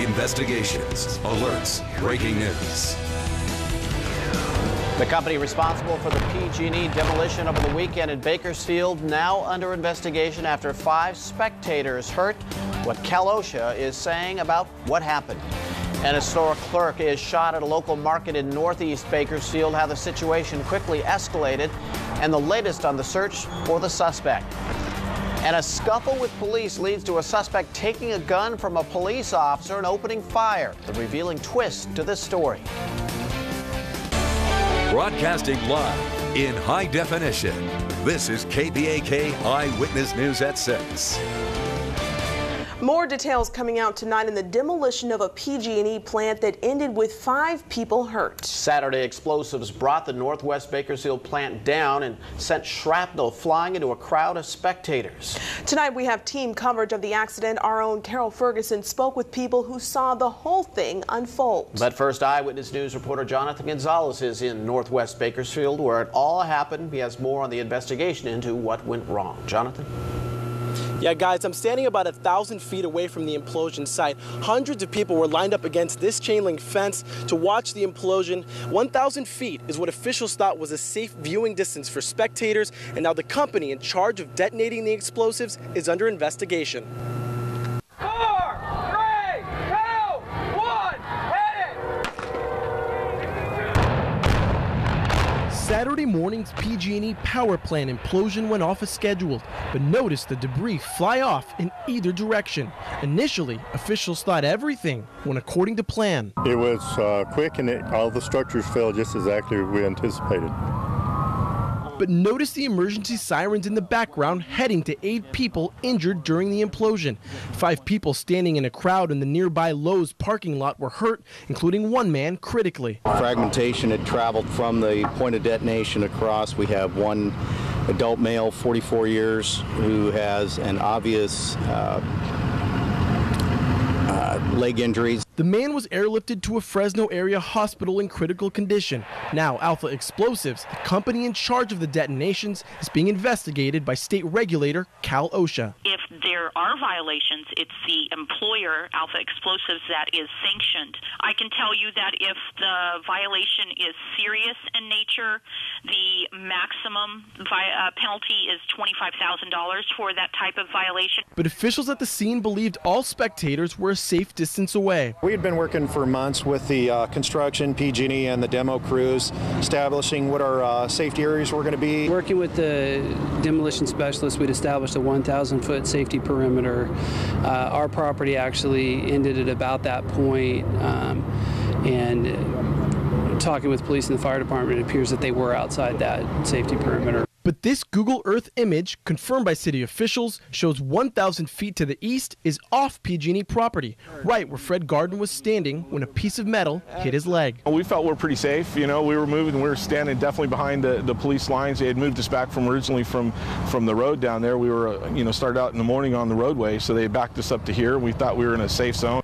Investigations, alerts, breaking news. The company responsible for the PG&E demolition over the weekend in Bakersfield now under investigation after 5 spectators hurt. What OSHA is saying about what happened. And a store clerk is shot at a local market in northeast Bakersfield. How the situation quickly escalated and the latest on the search for the suspect. And a scuffle with police leads to a suspect taking a gun from a police officer and opening fire. The revealing twist to this story. Broadcasting live in high definition. This is KBAK Eyewitness News at 6. More details coming out tonight in the demolition of a PG&E plant that ended with 5 people hurt. Saturday, explosives brought the Northwest Bakersfield plant down and sent shrapnel flying into a crowd of spectators. Tonight we have team coverage of the accident. Our own Carol Ferguson spoke with people who saw the whole thing unfold. But first, Eyewitness News reporter Jonathan Gonzalez is in Northwest Bakersfield where it all happened. He has more on the investigation into what went wrong. Jonathan? Yeah, guys, I'm standing about 1,000 feet away from the implosion site. Hundreds of people were lined up against this chain link fence to watch the implosion. 1,000 feet is what officials thought was a safe viewing distance for spectators, and now the company in charge of detonating the explosives is under investigation. 4, 3, 2, 1, hit it! Saturday morning's PG&E power plant implosion went off as scheduled, but notice the debris fly off in either direction. Initially, officials thought everything went according to plan. It was quick and all the structures fell just exactly as we anticipated. But notice the emergency sirens in the background heading to aid people injured during the implosion. 5 people standing in a crowd in the nearby Lowe's parking lot were hurt, including 1 man critically. Fragmentation had traveled from the point of detonation across. We have 1 adult male, 44 years, who has an obvious leg injuries. The man was airlifted to a Fresno area hospital in critical condition. Now, Alpha Explosives, the company in charge of the detonations, is being investigated by state regulator OSHA. If there are violations, it's the employer, Alpha Explosives, that is sanctioned. I can tell you that if the violation is serious in nature, the maximum penalty is $25,000 for that type of violation. But officials at the scene believed all spectators were a safe distance away. We had been working for months with the construction, PG&E, and the demo crews, establishing what our safety areas were going to be. Working with the demolition specialists, we'd established a 1,000-foot safety perimeter. Our property actually ended at about that point, and talking with police and the fire department, it appears that they were outside that safety perimeter. But this Google Earth image, confirmed by city officials, shows 1,000 feet to the east is off PG&E property, right where Fred Garden was standing when a piece of metal hit his leg. We felt we were pretty safe. You know, we were moving. We were standing definitely behind the police lines. They had moved us back originally from the road down there. We were, started out in the morning on the roadway, so they backed us up to here. We thought we were in a safe zone.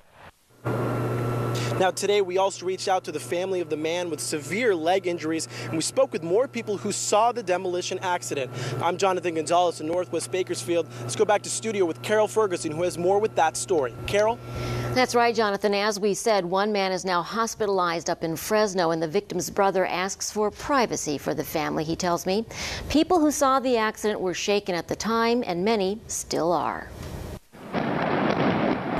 Now today we also reached out to the family of the man with severe leg injuries, and we spoke with more people who saw the demolition accident. I'm Jonathan Gonzalez in Northwest Bakersfield. Let's go back to studio with Carol Ferguson, who has more with that story. Carol? That's right, Jonathan. As we said, 1 man is now hospitalized up in Fresno, and the victim's brother asks for privacy for the family, he tells me. People who saw the accident were shaken at the time, and many still are.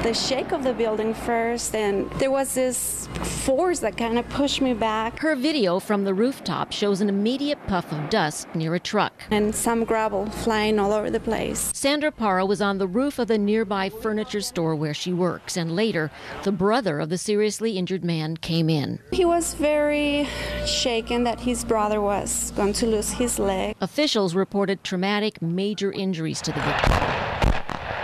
The shake of the building first, and there was this force that kind of pushed me back. Her video from the rooftop shows an immediate puff of dust near a truck. And some gravel flying all over the place. Sandra Parra was on the roof of the nearby furniture store where she works, and later, the brother of the seriously injured man came in. He was very shaken that his brother was going to lose his leg. Officials reported traumatic major injuries to the victim.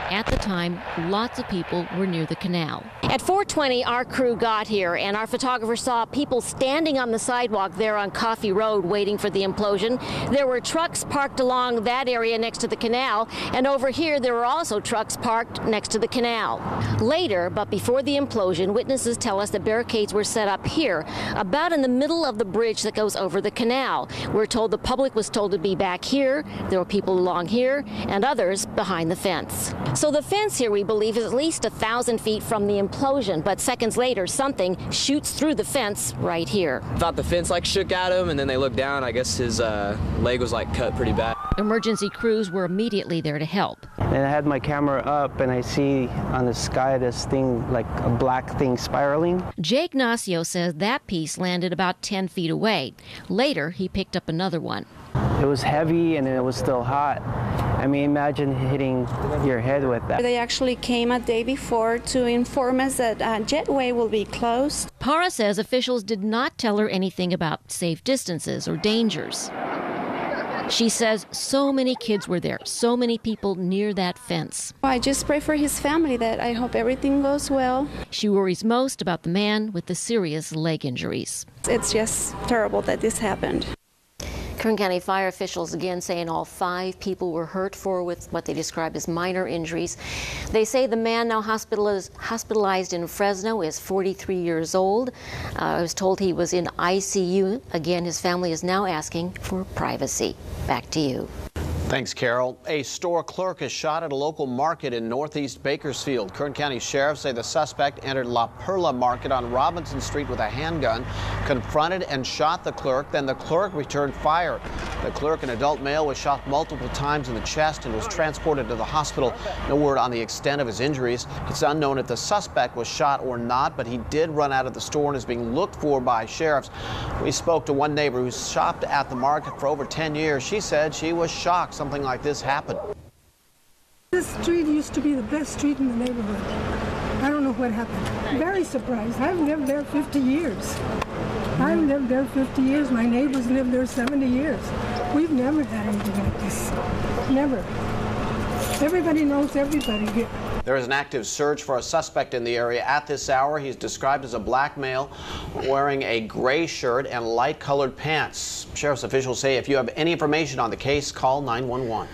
At the time, lots of people were near the canal. At 4:20, our crew got here, and our photographer saw people standing on the sidewalk there on Coffee Road waiting for the implosion. There were trucks parked along that area next to the canal, and over here there were also trucks parked next to the canal. Later, but before the implosion, witnesses tell us that barricades were set up here, about in the middle of the bridge that goes over the canal. We're told the public was told to be back here, there were people along here, and others behind the fence. So the fence here, we believe, is at least 1,000 feet from the implosion. implosion, but seconds later, something shoots through the fence right here. Thought the fence like shook at him, and then they looked down. I guess his leg was like cut pretty bad. Emergency crews were immediately there to help. And I had my camera up, and I see on the sky this thing, like a black thing spiraling. Jake Ignacio says that piece landed about 10 feet away. Later, he picked up another one. It was heavy and it was still hot. I mean, imagine hitting your head with that. They actually came a day before to inform us that jetway will be closed. Para says officials did not tell her anything about safe distances or dangers. She says so many kids were there, so many people near that fence. I just pray for his family that I hope everything goes well. She worries most about the man with the serious leg injuries. It's just terrible that this happened. Kern County fire officials again saying all 5 people were hurt with what they describe as minor injuries. They say the man now hospitalized in Fresno is 43 years old. I was told he was in ICU. Again, his family is now asking for privacy. Back to you. Thanks, Carol. A store clerk is shot at a local market in northeast Bakersfield. Kern County sheriffs say the suspect entered La Perla Market on Robinson Street with a handgun, confronted and shot the clerk. Then the clerk returned fire. The clerk, an adult male, was shot multiple times in the chest and was transported to the hospital. No word on the extent of his injuries. It's unknown if the suspect was shot or not, but he did run out of the store and is being looked for by sheriffs. We spoke to one neighbor who shopped at the market for over 10 years. She said she was shocked something like this happened. This street used to be the best street in the neighborhood. I don't know what happened. Very surprised. I've lived there 50 years. I've lived there 50 years. My neighbors lived there 70 years. We've never had anything like this. Never. Everybody knows everybody here. There is an active search for a suspect in the area at this hour. He's described as a black male wearing a gray shirt and light-colored pants. Sheriff's officials say if you have any information on the case, call 911.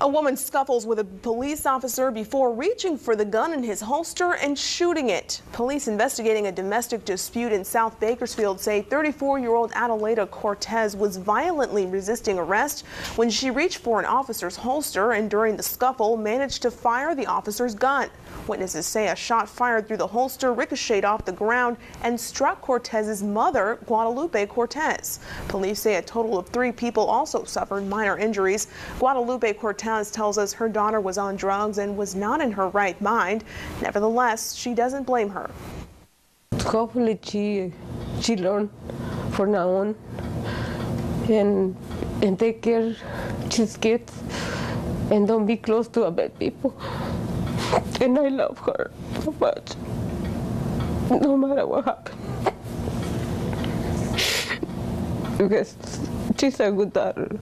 A woman scuffles with a police officer before reaching for the gun in his holster and shooting it. Police investigating a domestic dispute in South Bakersfield say 34-year-old Adelaida Cortez was violently resisting arrest when she reached for an officer's holster and during the scuffle managed to fire the officer's gun. Witnesses say a shot fired through the holster ricocheted off the ground and struck Cortez's mother, Guadalupe Cortez. Police say a total of 3 people also suffered minor injuries. Guadalupe Cortez tells us her daughter was on drugs and was not in her right mind. Nevertheless, she doesn't blame her. Hopefully she learned from now on and take care of his kids and don't be close to bad people. And I love her so much, no matter what happens, because she's a good daughter.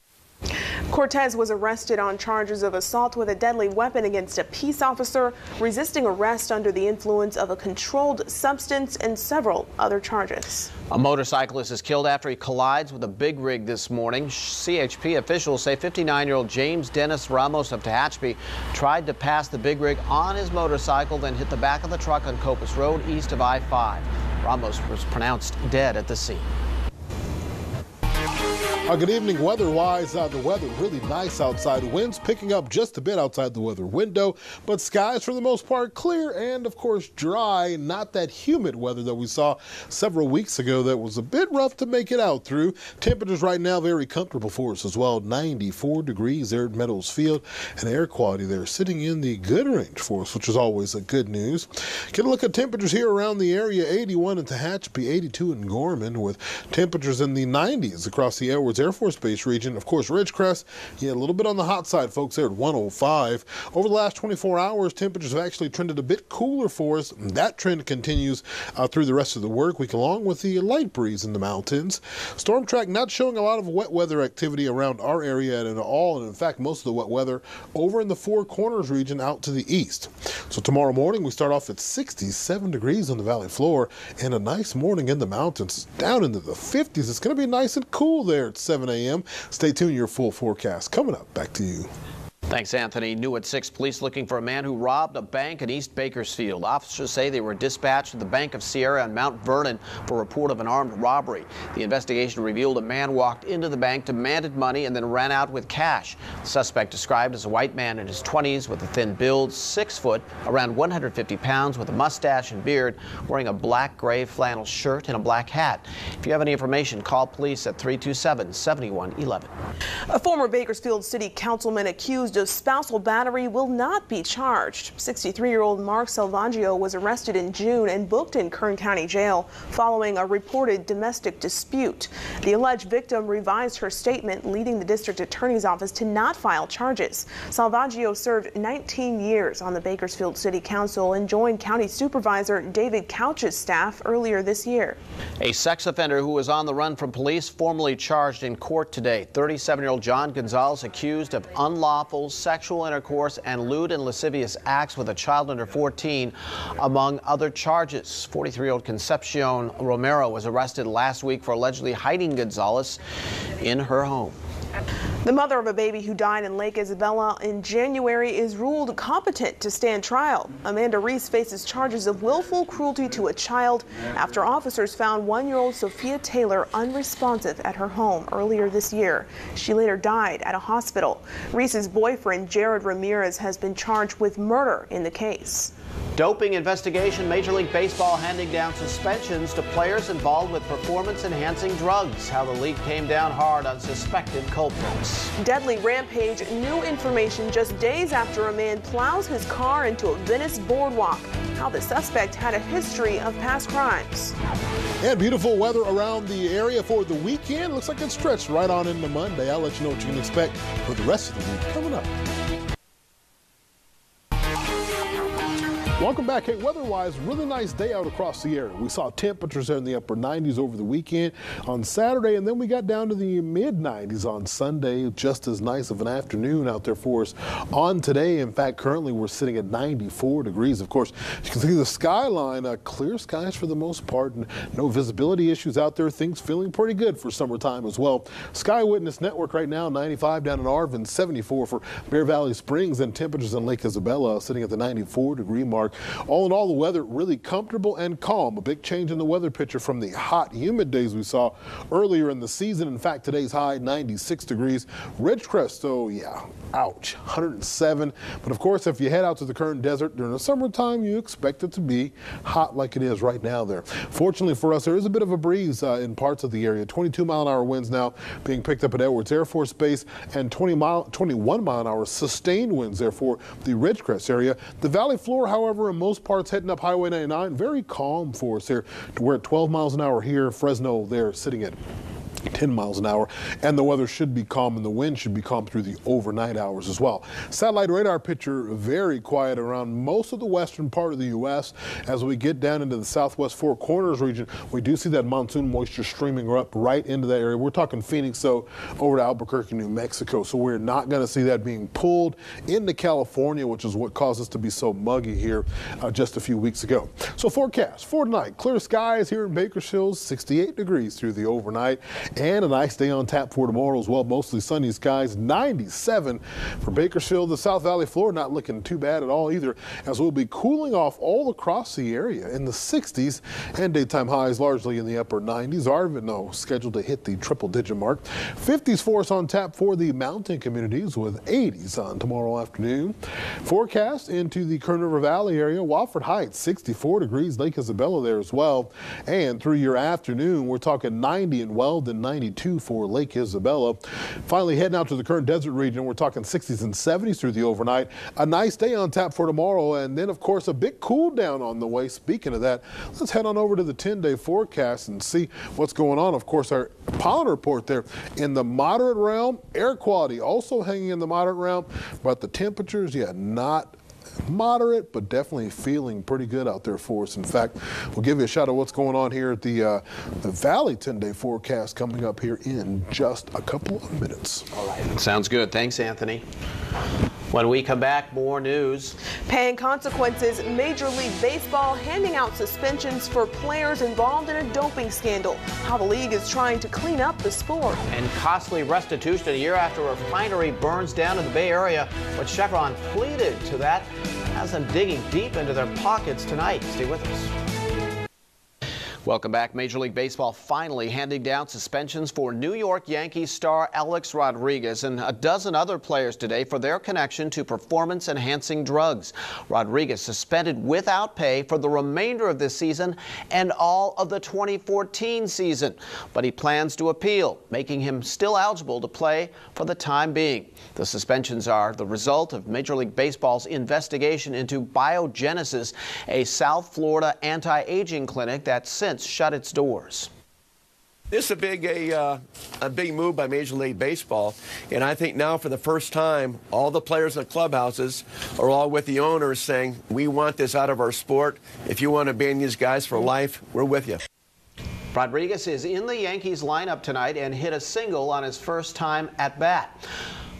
Cortez was arrested on charges of assault with a deadly weapon against a peace officer, resisting arrest under the influence of a controlled substance, and several other charges. A motorcyclist is killed after he collides with a big rig this morning. CHP officials say 59-year-old James Dennis Ramos of Tehachapi tried to pass the big rig on his motorcycle, then hit the back of the truck on Copus Road east of I-5. Ramos was pronounced dead at the scene. Good evening. Weather-wise, the weather really nice outside. Winds picking up just a bit outside the weather window, but skies for the most part clear and, of course, dry. Not that humid weather that we saw several weeks ago that was a bit rough to make it out through. Temperatures right now very comfortable for us as well. 94 degrees there at Meadows Field, and air quality there sitting in the good range for us, which is always a good news. Get a look at temperatures here around the area. 81 in Tehachapi, 82 in Gorman, with temperatures in the 90s across the Edwards Air Force Base region. Of course, Ridgecrest, yeah, a little bit on the hot side, folks, there at 105. Over the last 24 hours, temperatures have actually trended a bit cooler for us. That trend continues through the rest of the work week, along with the light breeze in the mountains. Storm track not showing a lot of wet weather activity around our area at all, and in fact, most of the wet weather over in the Four Corners region out to the east. So tomorrow morning, we start off at 67 degrees on the valley floor, and a nice morning in the mountains, down into the 50s. It's going to be nice and cool there at 7 a.m. Stay tuned, your full forecast coming up. Back to you. Thanks, Anthony. New at 6, police looking for a man who robbed a bank in East Bakersfield. Officers say they were dispatched to the Bank of Sierra on Mount Vernon for a report of an armed robbery. The investigation revealed a man walked into the bank, demanded money, and then ran out with cash. The suspect, described as a white man in his 20s with a thin build, 6 foot, around 150 pounds, with a mustache and beard, wearing a black-gray flannel shirt and a black hat. If you have any information, call police at 327-7111. A former Bakersfield City Councilman accused of spousal battery will not be charged. 63-year-old Mark Salvaggio was arrested in June and booked in Kern County Jail following a reported domestic dispute. The alleged victim revised her statement, leading the district attorney's office to not file charges. Salvaggio served 19 years on the Bakersfield City Council and joined County Supervisor David Couch's staff earlier this year. A sex offender who was on the run from police formally charged in court today. 37-year-old John Gonzalez accused of unlawful sexual intercourse and lewd and lascivious acts with a child under 14, among other charges. 43-year-old Concepcion Romero was arrested last week for allegedly hiding Gonzalez in her home. The mother of a baby who died in Lake Isabella in January is ruled competent to stand trial. Amanda Reese faces charges of willful cruelty to a child after officers found 1-year-old Sophia Taylor unresponsive at her home earlier this year. She later died at a hospital. Reese's boyfriend, Jared Ramirez, has been charged with murder in the case. Doping investigation. Major League Baseball handing down suspensions to players involved with performance-enhancing drugs. How the league came down hard on suspected culprits. Deadly rampage. New information just days after a man plows his car into a Venice boardwalk. How the suspect had a history of past crimes. And beautiful weather around the area for the weekend. Looks like it's stretched right on into Monday. I'll let you know what you can expect for the rest of the week coming up. Welcome back. Hey, weather-wise, really nice day out across the area. We saw temperatures there in the upper 90s over the weekend on Saturday, and then we got down to the mid-90s on Sunday. Just as nice of an afternoon out there for us on today. In fact, currently we're sitting at 94 degrees. Of course, you can see the skyline, clear skies for the most part, and no visibility issues out there. Things feeling pretty good for summertime as well. Sky Witness Network right now, 95 down in Arvin, 74 for Bear Valley Springs, and temperatures in Lake Isabella sitting at the 94-degree mark. All in all, the weather really comfortable and calm. A big change in the weather picture from the hot, humid days we saw earlier in the season. In fact, today's high, 96 degrees. Ridgecrest, though, yeah, ouch, 107. But of course, if you head out to the Kern Desert during the summertime, you expect it to be hot like it is right now there. Fortunately for us, there is a bit of a breeze in parts of the area. 22-mile-an-hour winds now being picked up at Edwards Air Force Base, and 21-mile-an-hour sustained winds there for the Ridgecrest area. The valley floor, however, in most parts heading up Highway 99, very calm for us here. We're at 12 miles an hour here. Fresno there sitting at 10 miles an hour, and the weather should be calm and the wind should be calm through the overnight hours as well. Satellite radar picture very quiet around most of the western part of the U.S. As we get down into the southwest Four Corners region, we do see that monsoon moisture streaming up right into that area. We're talking Phoenix, so over to Albuquerque, New Mexico. So we're not going to see that being pulled into California, which is what caused us to be so muggy here just a few weeks ago. So forecast for tonight, clear skies here in Bakersfield, 68 degrees through the overnight. And a nice day on tap for tomorrow as well. Mostly sunny skies, 97 for Bakersfield. The South Valley floor not looking too bad at all either, as we'll be cooling off all across the area in the 60s, and daytime highs largely in the upper 90s. Arvin, scheduled to hit the triple-digit mark. 50s for us on tap for the mountain communities, with 80s on tomorrow afternoon. Forecast into the Kern River Valley area. Wofford Heights, 64 degrees. Lake Isabella there as well. And through your afternoon, we're talking 90 in Weldon, 92 for Lake Isabella. Finally, heading out to the Kern Desert region, we're talking 60s and 70s through the overnight. A nice day on tap for tomorrow, and then, of course, a big cool down on the way. Speaking of that, let's head on over to the 10-day forecast and see what's going on. Of course, our pollen report there in the moderate realm. Air quality also hanging in the moderate realm, but the temperatures, yeah, not moderate, but definitely feeling pretty good out there for us. In fact, we'll give you a shot of what's going on here at the Valley 10-day forecast coming up here in just a couple of minutes. All right. Sounds good. Thanks, Anthony. When we come back, more news. Paying consequences, Major League Baseball handing out suspensions for players involved in a doping scandal. How the league is trying to clean up the sport. And costly restitution a year after a refinery burns down in the Bay Area. What Chevron pleaded to that has them digging deep into their pockets tonight. Stay with us. Welcome back. Major League Baseball finally handing down suspensions for New York Yankees star Alex Rodriguez and a dozen other players today for their connection to performance-enhancing drugs. Rodriguez suspended without pay for the remainder of this season and all of the 2014 season. But he plans to appeal, making him still eligible to play for the time being. The suspensions are the result of Major League Baseball's investigation into Biogenesis, a South Florida anti-aging clinic that since shut its doors. This is a big move by Major League Baseball, and I think now for the first time, all the players in the clubhouses are all with the owners saying, we want this out of our sport. If you want to ban these guys for life, we're with you. Rodriguez is in the Yankees lineup tonight and hit a single on his first time at bat.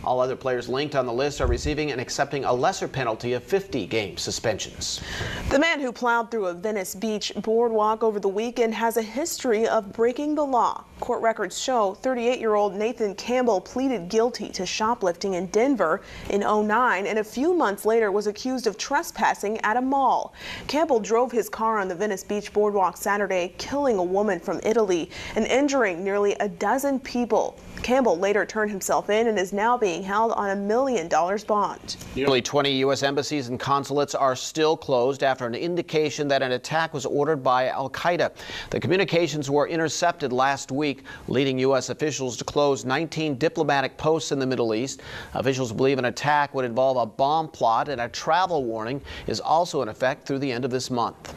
All other players linked on the list are receiving and accepting a lesser penalty of 50-game suspensions. The man who plowed through a Venice Beach boardwalk over the weekend has a history of breaking the law. Court records show 38-year-old Nathan Campbell pleaded guilty to shoplifting in Denver in '09 and a few months later was accused of trespassing at a mall. Campbell drove his car on the Venice Beach boardwalk Saturday, killing a woman from Italy and injuring nearly a dozen people. Campbell later turned himself in and is now being held on $1 million bond. Nearly 20 U.S. embassies and consulates are still closed after an indication that an attack was ordered by al-Qaeda. The communications were intercepted last week, leading U.S. officials to close 19 diplomatic posts in the Middle East. Officials believe an attack would involve a bomb plot, and a travel warning is also in effect through the end of this month.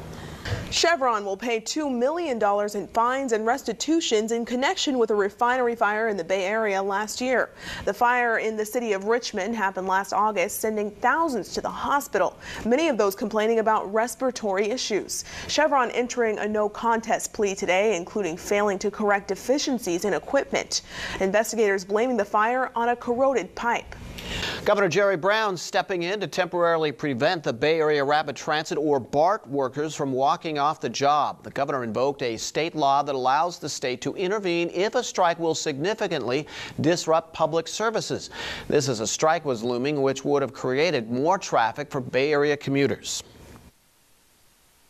Chevron will pay $2 million in fines and restitutions in connection with a refinery fire in the Bay Area last year. The fire in the city of Richmond happened last August, sending thousands to the hospital, many of those complaining about respiratory issues. Chevron entering a no-contest plea today, including failing to correct deficiencies in equipment. Investigators blaming the fire on a corroded pipe. Governor Jerry Brown stepping in to temporarily prevent the Bay Area Rapid Transit or BART workers from walking off the job. The governor invoked a state law that allows the state to intervene if a strike will significantly disrupt public services. This as a strike was looming, which would have created more traffic for Bay Area commuters.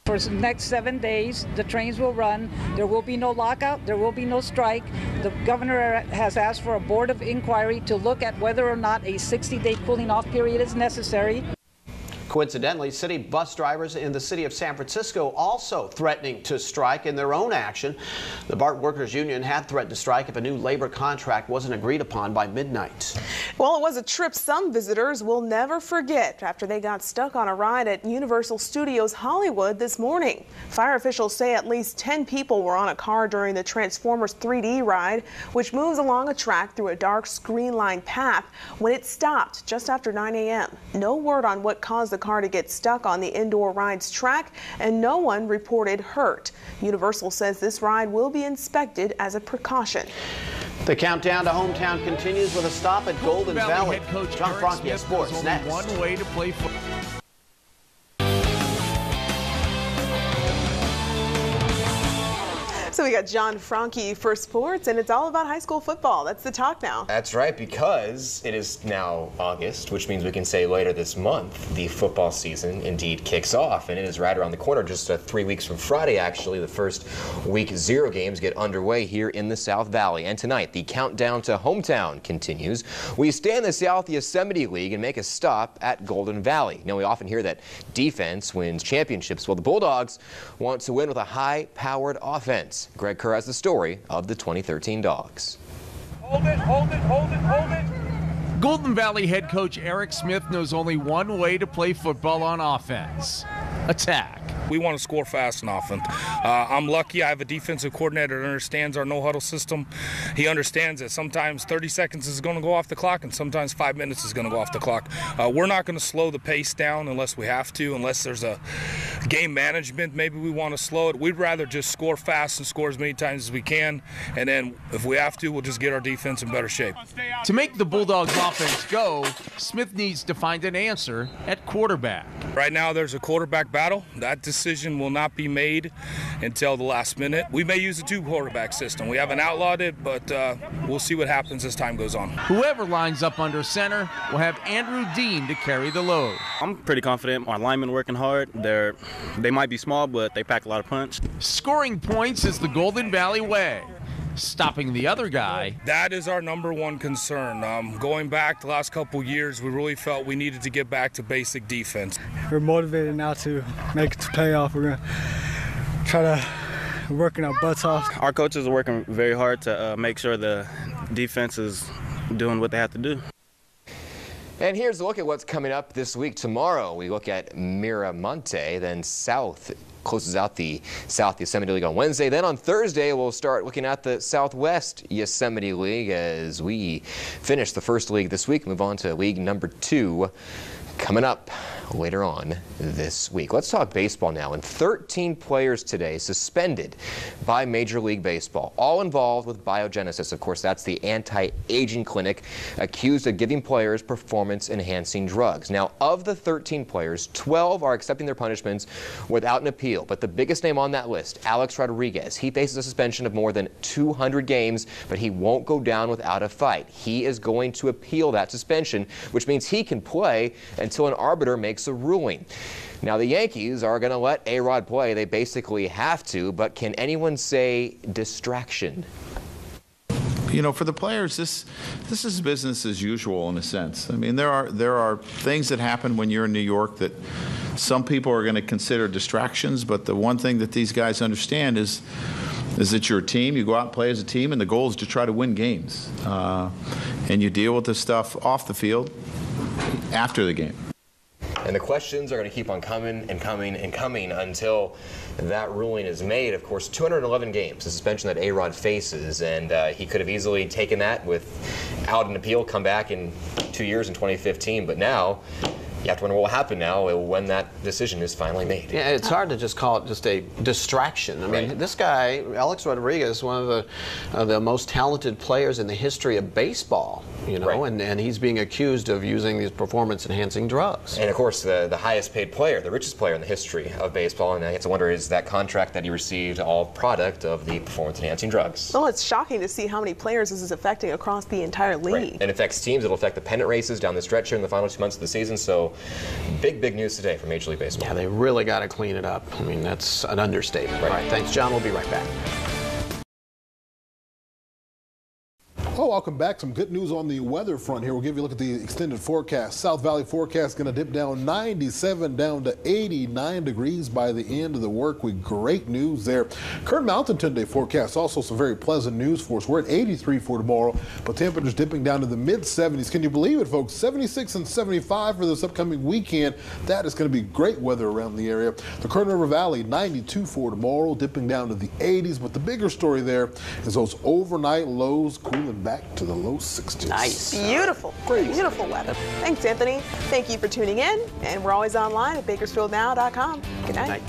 For the next 7 days, the trains will run. There will be no lockout. There will be no strike. The governor has asked for a board of inquiry to look at whether or not a 60-day cooling off period is necessary. Coincidentally, city bus drivers in the city of San Francisco also threatening to strike in their own action. The BART Workers Union had threatened to strike if a new labor contract wasn't agreed upon by midnight. Well, it was a trip some visitors will never forget after they got stuck on a ride at Universal Studios Hollywood this morning. Fire officials say at least 10 people were on a car during the Transformers 3D ride, which moves along a track through a dark screen-lined path when it stopped just after 9 a.m. No word on what caused the car to get stuck on the indoor ride's track, and no one reported hurt. Universal says this ride will be inspected as a precaution. The countdown to hometown continues with a stop at Golden Valley. Head coach John Eric Franke Smith Sports knows next. only one way to play football. So we got John Franke for sports, and it's all about high school football. That's the talk now. That's right, because it is now August, which means we can say later this month the football season indeed kicks off, and it is right around the corner. Just 3 weeks from Friday, actually, the first week 0 games get underway here in the South Valley. And tonight, the countdown to hometown continues. We stay in the South Yosemite League and make a stop at Golden Valley. Now, we often hear that defense wins championships. Well, the Bulldogs want to win with a high-powered offense. Greg Kerr has the story of the 2013 Dogs. Hold it, hold it, hold it, hold it. Golden Valley head coach Eric Smith knows only one way to play football on offense: attack. We want to score fast and often. I'm lucky I have a defensive coordinator that understands our no-huddle system. He understands that sometimes 30 seconds is going to go off the clock and sometimes 5 minutes is going to go off the clock. We're not going to slow the pace down unless we have to, unless there's a game management, maybe we want to slow it. We'd rather just score fast and score as many times as we can, and then if we have to, we'll just get our defense in better shape. To make the Bulldogs offense go, Smith needs to find an answer at quarterback. Right now there's a quarterback battle. That decision will not be made until the last minute. We may use a 2-quarterback system. We haven't outlawed it, but we'll see what happens as time goes on. Whoever lines up under center will have Andrew Dean to carry the load. I'm pretty confident. Our linemen working hard. They might be small, but they pack a lot of punch. Scoring points is the Golden Valley way. Stopping the other guy. That is our #1 concern. Going back the last couple years, we really felt we needed to get back to basic defense. We're motivated now to make it to playoff. We're going to try to working our butts off. Our coaches are working very hard to make sure the defense is doing what they have to do. And here's a look at what's coming up this week. Tomorrow we look at Miramonte, then South closes out the South Yosemite League on Wednesday. Then on Thursday we'll start looking at the Southwest Yosemite League as we finish the first league this week. Move on to league number 2 coming up later on this week. Let's talk baseball now. And 13 players today suspended by Major League Baseball, all involved with Biogenesis. Of course, that's the anti-aging clinic accused of giving players performance-enhancing drugs. Now, of the 13 players, 12 are accepting their punishments without an appeal. But the biggest name on that list, Alex Rodriguez, he faces a suspension of more than 200 games, but he won't go down without a fight. He is going to appeal that suspension, which means he can play until an arbiter makes a ruling. Now, the Yankees are going to let A-Rod play. They basically have to, but can anyone say distraction? You know, for the players, this is business as usual in a sense. I mean, there are things that happen when you're in New York that some people are going to consider distractions, but the one thing that these guys understand is that you're a team. You go out and play as a team, and the goal is to try to win games. And you deal with this stuff off the field after the game. And the questions are going to keep on coming and coming and coming until that ruling is made. Of course, 211 games, the suspension that A-Rod faces, and he could have easily taken that without an appeal, come back in 2 years in 2015, but now you have to wonder what will happen now when that decision is finally made. Yeah, it's hard to just call it just a distraction. I mean, this guy, Alex Rodriguez, one of the most talented players in the history of baseball, you know, and he's being accused of using these performance-enhancing drugs. And of course, the highest paid player, the richest player in the history of baseball, and I have to wonder, is that contract that he received all product of the performance-enhancing drugs? Well, it's shocking to see how many players this is affecting across the entire league. And it affects teams. It'll affect the pennant races down the stretch here in the final 2 months of the season. So big news today for Major League Baseball. Yeah, they really got to clean it up. I mean, that's an understatement. All right, thanks, John. We'll be right back. Oh, welcome back. Some good news on the weather front here. We'll give you a look at the extended forecast. South Valley forecast going to dip down 97 down to 89 degrees by the end of the work week. Great news there. Kern Mountain 10-day forecast, also some very pleasant news for us. We're at 83 for tomorrow, but temperatures dipping down to the mid-70s. Can you believe it, folks? 76 and 75 for this upcoming weekend. That is going to be great weather around the area. The Kern River Valley, 92 for tomorrow, dipping down to the 80s. But the bigger story there is those overnight lows cooling back to the low 60s. Nice. Beautiful. Beautiful weather. Thanks, Anthony. Thank you for tuning in. And we're always online at BakersfieldNow.com. Good night.